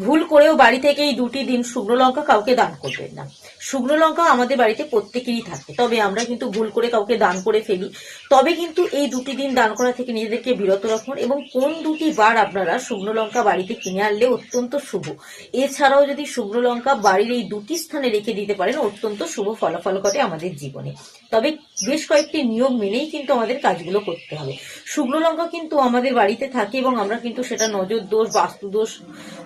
ভুল করেও বাড়ি থেকে এই 2টি দিন শুকনো লঙ্কা কাউকে দান করবেন না। শুকনো লঙ্কা আমাদের বাড়িতে প্রত্যেকেরই থাকে, তবে আমরা কিন্তু ভুল করে কাউকে দান করে ফেলি। তবে কিন্তু এই 2টি দিন দান করা থেকে নিজেদেরকে বিরত রাখুন। এবং কোন 2টি বার আপনারা শুকনো লঙ্কা বাড়িতে কিনে আনলে অত্যন্ত শুভ। এছাড়াও যদি শুকনো লঙ্কা বাড়ির এই 2টি স্থানে রেখে দিতে পারেন, অত্যন্ত শুভ ফলাফল ঘটে আমাদের জীবনে। তবে বেশ কয়েকটি নিয়ম মেনেই কিন্তু আমাদের কাজগুলো করতে হবে। শুকনো লঙ্কা কিন্তু আমাদের বাড়িতে থাকে এবং আমরা কিন্তু সেটা নজর দোষ, বাস্তু দোষ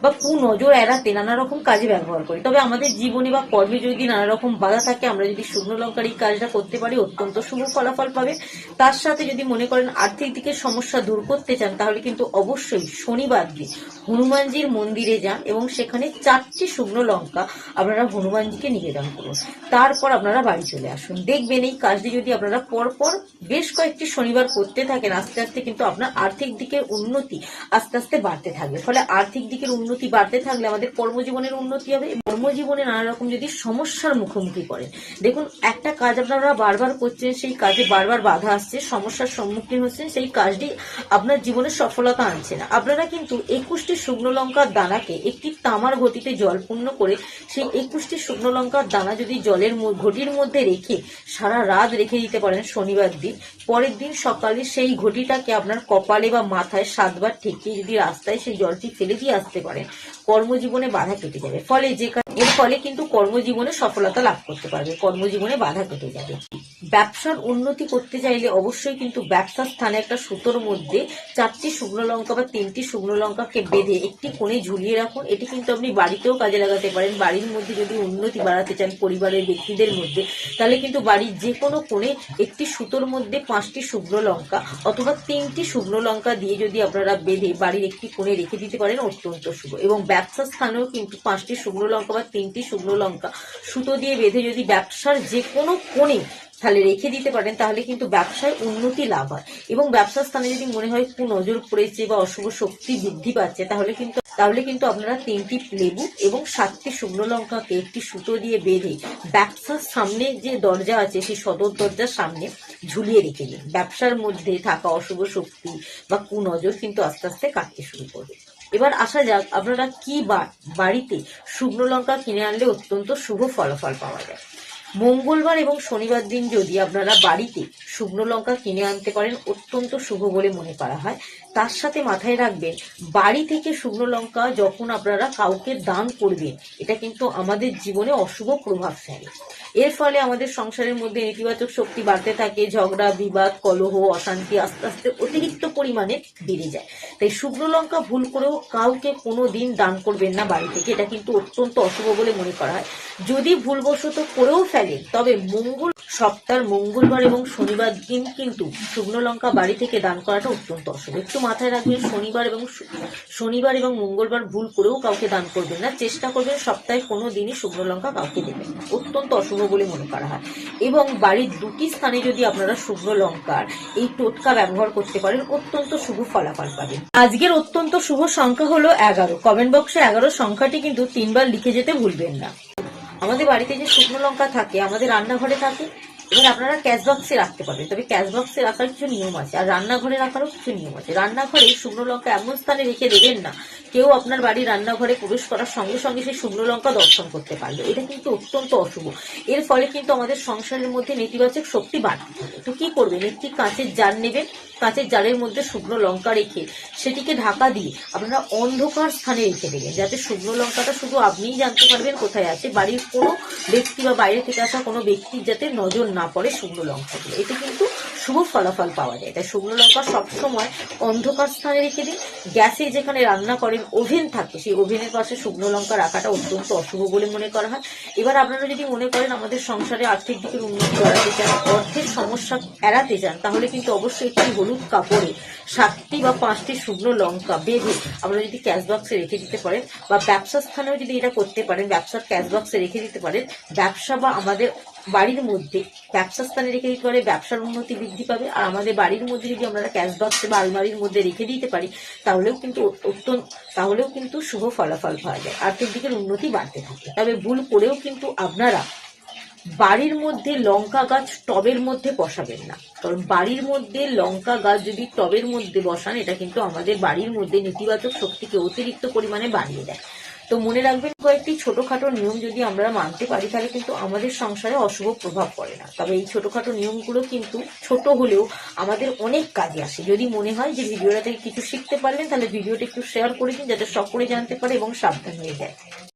বা কুনজর এড়াতে নানা রকম কাজে ব্যবহার করি। তবে আমাদের জীবনে বা কর্মে যদি নানা রকম বাধা থাকে, আমরা যদি শুকনো লঙ্কার এই কাজটা করতে পারি, অত্যন্ত শুভ ফলাফল পাবে। তার সাথে যদি মনে করেন আর্থিক দিকের সমস্যা দূর করতে চান, তাহলে কিন্তু অবশ্যই শনিবার দিন হনুমানজির মন্দিরে যান এবং সেখানে 4টি শুকনো লঙ্কা আপনারা হনুমানজিকে নিবেদন করুন। তারপর আপনারা বাড়ি চলে আসুন। দেখবেন এই কাজটি যদি আপনারা পরপর বেশ কয়েকটি শনিবার করতে থাকেন, আস্তে আস্তে কিন্তু আপনার আর্থিক দিকের উন্নতি আস্তে আস্তে বাড়তে থাকবে। ফলে আর্থিক দিকের উন্নতি বাড়তে থাকলে আমাদের কর্মজীবনের উন্নতি হবে। কর্মজীবনে নানা রকম যদি সমস্যার মুখোমুখি করেন, দেখুন একটা কাজ আপনারা বারবার করছেন, সেই কাজে বারবার বাধা আসছে, সমস্যার সম্মুখীন হচ্ছেন, সেই কাজটি আপনার জীবনে সফলতা আনছে না। আপনারা কিন্তু 21টি শুকনো লঙ্কার দানাকে একটি তামার ঘটিতে জল পূর্ণ করে সেই 21টি শুকনো লঙ্কার দানা যদি জলের ঘটির মধ্যে রেখে সারা রাত রেখে দিতে পারেন শনিবার দিন, পরের দিন সকালে সেই ঘটিটাকে আপনার কপালে বা মাথায় 7বার ঠেকিয়ে যদি রাস্তায় সেই জলটি ফেলে দিয়ে আসতে পারেন, কর্মজীবনে বাধা কেটে যাবে। ফলে এর ফলে কিন্তু কর্মজীবনে সফলতা লাভ করতে পারবে, কর্মজীবনে বাধা কেটে যাবে। ব্যবসার উন্নতি করতে চাইলে অবশ্যই কিন্তু ব্যবসার স্থানে একটা সুতোর মধ্যে 4টি শুকনো লঙ্কা বা 3টি শুকনো লঙ্কাকে বেঁধে একটি কোণে ঝুলিয়ে রাখুন। এটি কিন্তু আপনি বাড়িতেও কাজে লাগাতে পারেন। বাড়ির মধ্যে যদি উন্নতি বাড়াতে চান পরিবারের ব্যক্তিদের মধ্যে, তাহলে কিন্তু বাড়ির যে কোনো কোণে একটি সুতোর মধ্যে 5টি শুকনো লঙ্কা অথবা 3টি শুকনো লঙ্কা দিয়ে যদি আপনারা বেঁধে বাড়ির একটি কোণে রেখে দিতে পারেন, অত্যন্ত শুভ। এবং ব্যবসার স্থানেও কিন্তু 5টি শুকনো লঙ্কা বা 3টি শুকনো লঙ্কা সুতো দিয়ে বেঁধে যদি ব্যবসার যে কোনো কোণে তাহলে রেখে দিতে পারেন, তাহলে কিন্তু ব্যবসায় উন্নতি লাভ হয়। এবং ব্যবসার স্থানে যদি মনে হয় কুনজর পড়েছে বা অশুভ শক্তি বৃদ্ধি পাচ্ছে, তাহলে কিন্তু আপনারা 3টি লেবু এবং 7টি শুকনো লঙ্কাকে একটি সুতো দিয়ে বেঁধে ব্যবসার সামনে যে দরজা আছে সেই সদর দরজার সামনে ঝুলিয়ে রেখে দিন। ব্যবসার মধ্যে থাকা অশুভ শক্তি বা কুনজর কিন্তু আস্তে আস্তে কাটতে শুরু করবে। এবার আসা যাক আপনারা কি বাড়িতে শুকনো লঙ্কা কিনে আনলে অত্যন্ত শুভ ফলাফল পাওয়া যায়। মঙ্গলবার এবং শনিবার দিন যদি আপনারা বাড়িতে শুকনো লঙ্কা কিনে আনতে পারেন, অত্যন্ত শুভ বলে মনে করা হয়। তার সাথে মাথায় রাখবেন, বাড়ি থেকে শুকনো লঙ্কা যখন আপনারা কাউকে দান করবেন, এটা কিন্তু আমাদের জীবনে অশুভ প্রভাব ফেলে। এর ফলে আমাদের সংসারের মধ্যে নেতিবাচক শক্তি বাড়তে থাকে, ঝগড়া, বিবাদ, কলহ, অশান্তি আস্তে আস্তে অতিরিক্ত পরিমাণে বেড়ে যায়। তাই শুকনো লঙ্কা ভুল করেও কাউকে কোনো দিন দান করবেন না বাড়ি থেকে, এটা কিন্তু অত্যন্ত অশুভ বলে মনে করা হয়। যদি ভুলবশত করেও ফেলেন, তবে সপ্তাহের মঙ্গলবার এবং শনিবার দিন কিন্তু শুকনো লঙ্কা বাড়ি থেকে দান করাটা অত্যন্ত অশুভ। একটু মাথায় রাখবেন, শনিবার এবং মঙ্গলবার ভুল করেও কাউকে দান করবেন না। চেষ্টা করবেন সপ্তাহে কোনো দিনই শুকনো লঙ্কা কাউকে দেবেন না, অত্যন্ত অশুভ বলে মনে করা হয়। এবং বাড়ির 2টি স্থানে যদি আপনারা শুকনো লঙ্কার এই টোটকা ব্যবহার করতে পারেন, অত্যন্ত শুভ ফলাফল পাবেন। আজকের অত্যন্ত শুভ সংখ্যা হলো 11। কমেন্ট বক্সে 11 সংখ্যাটি কিন্তু 3বার লিখে যেতে ভুলবেন না। আমাদের বাড়িতে যে শুকনো লঙ্কা থাকে আমাদের রান্নাঘরে থাকে, এবার আপনারা ক্যাশ বক্সে রাখতে পারবেন, তবে ক্যাশ বক্সে রাখার কিছু নিয়ম আছে, আর রান্নাঘরে রাখারও কিছু নিয়ম আছে। রান্নাঘরে শুকনো লঙ্কা এমন স্থানে রেখে দেবেন না কেউ আপনার বাড়ির রান্নাঘরে প্রবেশ করার সঙ্গে সঙ্গে সেই শুকনো লঙ্কা দর্শন করতে পারবে, এটা কিন্তু অত্যন্ত অশুভ। এর ফলে কিন্তু আমাদের সংসারের মধ্যে নেতিবাচক শক্তি বাড়তে থাকে। তো কি করবেন, একটি কাঁচের জার নেবেন, কাঁচের জারের মধ্যে শুকনো লঙ্কা রেখে সেটিকে ঢাকা দিয়ে আপনারা অন্ধকার স্থানে রেখে দেবেন, যাতে শুকনো লঙ্কাটা শুধু আপনিই জানতে পারবেন কোথায় আছে, বাড়ির কোনো ব্যক্তি বা বাইরে থেকে আসা কোনো ব্যক্তির যাতে নজর না পড়ে শুকনো লঙ্কাগুলো। এতে কিন্তু শুভ ফলাফল পাওয়া যায়। তাই শুকনো লঙ্কা সবসময় অন্ধকার স্থানে রেখে দিন। গ্যাসে যেখানে রান্না করেন ওভেন থাকে, সেই ওভেনের পাশে শুকনো লঙ্কা রাখাটা অত্যন্ত অশুভ বলে মনে করা হয়। এবার আপনারা যদি মনে করেন আমাদের সংসারে আর্থিক দিকের উন্নতি বাড়াতে চান, অর্থের সমস্যা এড়াতে চান, তাহলে কিন্তু অবশ্যই একটি হলুদ কাপড়ে 7টি বা 5টি শুকনো লঙ্কা বেঁধে আপনারা যদি ক্যাশ বক্সে রেখে দিতে পারেন, বা ব্যবসার স্থানেও যদি এটা করতে পারেন, ব্যবসার ক্যাশ বক্সে রেখে দিতে পারেন, ব্যবসা বা আমাদের বাড়ির মধ্যে ব্যবসা স্থানে রেখে দিতে পারে, ব্যবসার উন্নতি বৃদ্ধি পাবে। আর আমাদের বাড়ির মধ্যে যদি আমরা ক্যাশ বক্সে বা আলমারির মধ্যে রেখে দিতে পারি, তাহলেও কিন্তু শুভ ফলাফল পাওয়া যায়, আর্থিক দিকের উন্নতি বাড়তে থাকে। তবে ভুল করেও কিন্তু আপনারা বাড়ির মধ্যে লঙ্কা গাছ টবের মধ্যে বসাবেন না, কারণ বাড়ির মধ্যে লঙ্কা গাছ যদি টবের মধ্যে বসান, এটা কিন্তু আমাদের বাড়ির মধ্যে নেতিবাচক শক্তিকে অতিরিক্ত পরিমাণে বাড়িয়ে দেয়। তো মনে রাখবেন, কয়েকটি ছোটখাটো নিয়ম যদি আমরা মানতে পারি তাহলে কিন্তু আমাদের সংসারে অশুভ প্রভাব পড়ে না। তবে এই ছোটখাটো নিয়মগুলো কিন্তু ছোট হলেও আমাদের অনেক কাজে আসে। যদি মনে হয় যে ভিডিওটা থেকে কিছু শিখতে পারলেন, তাহলে ভিডিওটা একটু শেয়ার করে দিন, যাতে সকলে জানতে পারে এবং সাবধান হয়ে যায়।